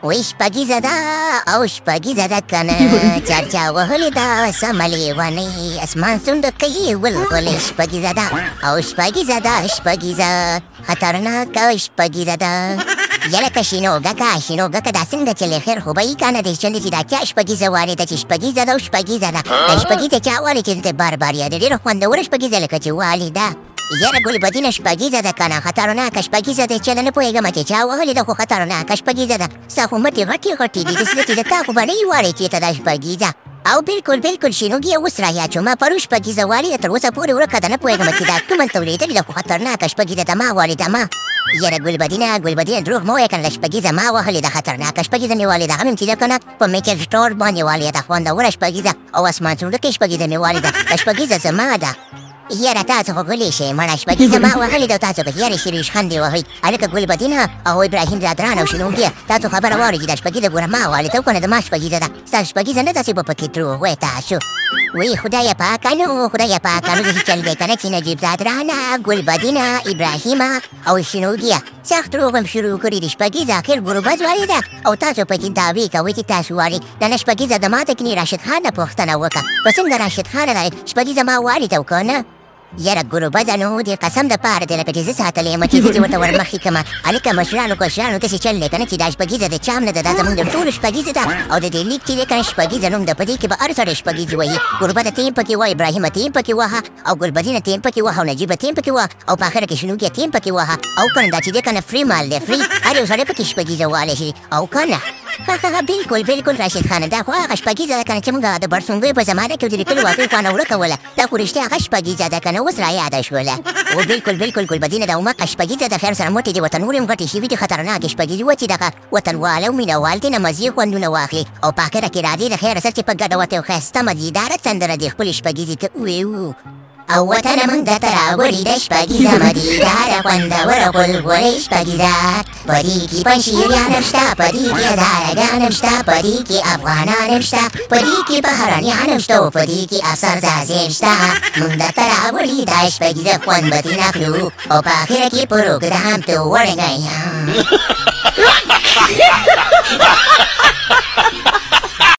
وی شپږیزه ده او شپږیزه ده کنه چرچا وهلې ده سمه لیونۍ اسمان څنډه کوي ولغلې شپږیزه ده او شپږیزه ده شپږیزه خطرناکه شپږیزه ده یلکه شینوګکه دا څنګه چلې خیر خو به یې که نه دی چلې چې دا چا شپږیزه وارې ده چې شپږیزه ده او شپږیزه ده دا شپږیزه چا والې چې دلته بار بار یادې ډېره خوندوره شپږیزه لکه چې والې ده یاره ګلبدینه شپږیزه ده که نه خطرناکه شپږیزه دی چله نه پوهېږم چې چا وهلې ده خو خطرناکه شپږیزه ده ستا خو مټې غټې دي داسې چې د تا خو به نه یې وارې چېرته دا شپږیزه او بالکل شینوګي اوس راياد شو ما پرون شپږیزه والې تر اوسه پورې ورکه ده نه پوهېږم چې دا کومه ته ورېدلې ده خو خطرناکه شپږیزه ده ما والې ده ما یاره ګلبدینه دروغ مه وایه که نه شپږیزه ما وهلې ده خطرناکه شپږیزه مې والې ده هم چې ده که نه په میکل سټور باندې والې ده خوندوره شپږیزه او اسمان څنډکۍ شپږیزه مې والې ده دا شپږیزه زما ده یاره تاسو خو غلی شئ مړه شپږیزه ما وهلې ده او تاسو پکې یارې شریش خندې وهئ هلکه ګلبدینه او ابراهیم زادران او شینوګیه تاسو خبره واورئ چې دا شپږیزه ګوره ما والې ده او که نه د ما شپږیزه ده ستاسو شپږیزه نه ده چې به پکې دروغ وایې تاسو وی خدای پاکه نو داسې چل دی که نه چې نجیب زادرانه ګلبدینه ابراهیمه او شینوګیه سخت دروغ هم شروع کړي دي شپږیزه اخر ګروبز والې ده او تاسو پکې دعوې کوئ چې تاسو والې دا نه شپږیزه د ما ته کني راشد خان نه پوښتنه وکړه په څنګه راشد خانه دی شپږیزه ما والې ده او که نه یاره ګروبزه نو د قسم دپاره دی لکه چې زه ساتلی یم چې زه دې ورته ورمخکې کړمه هلکه مشرانو کشرانو داسې چل دی که نه چې دا شپږیزه د چا هم نه ده دا زمونږ د ټولو شپږیزه ده او د دې لیک چې دی که نه شپږیزه نوم ده په دې کې به هر سړی شپږیزې وایي ګروبزه ته هم پکې وایه ابراهیمه ته هم پکې وهه او ګلبدینه ته هم پکې وهه او نجیبه ته هم پکې وهه او په اخره کې شینوګیه ته هم پکې وهه او که نه دا چې دی که نه فري مال دی فري هر یو سړی پکې شپږیزه والی شي او که نه بالکل راشد خانه دا خو هغه شپږیزه ده که نه چې موږ د برسونګۍ په زمانه کې د لیکلو واقع خوانه ورکه وله دا خو رښتیا هغه شپږیزه ده که نه اوس رایاده شوله او بالکل ګلبدینه دا هماغه شپږیزه د خیر سره موټې دي ورته نورې هم غټې شوي دي خطرناکې شپږیزې وه چې دغه وطنواله او مینهوال ترېنه مزې خوندونه واخلي او په اخره کې راځي د خیره سر چې په ګډه ورته یو ښایسته مزیداره سندره دې خپلې شپږیزې ته وویو او وطنه موږ درته راوړې ده شپږیزه مزیداره خوندوره غلغلې شپږیزه په دې کې پنجشیریان هم شته په دې کې هزارګان هم شته په دې کې افغانان هم شته په دې کې بهرنیان هم شته او په دې کې افسرزازې هم شته موږ درته راوړې ده شپږیزه خوند به ترېنه اخلو او په اخره کې په روږده هم ته وړنګئ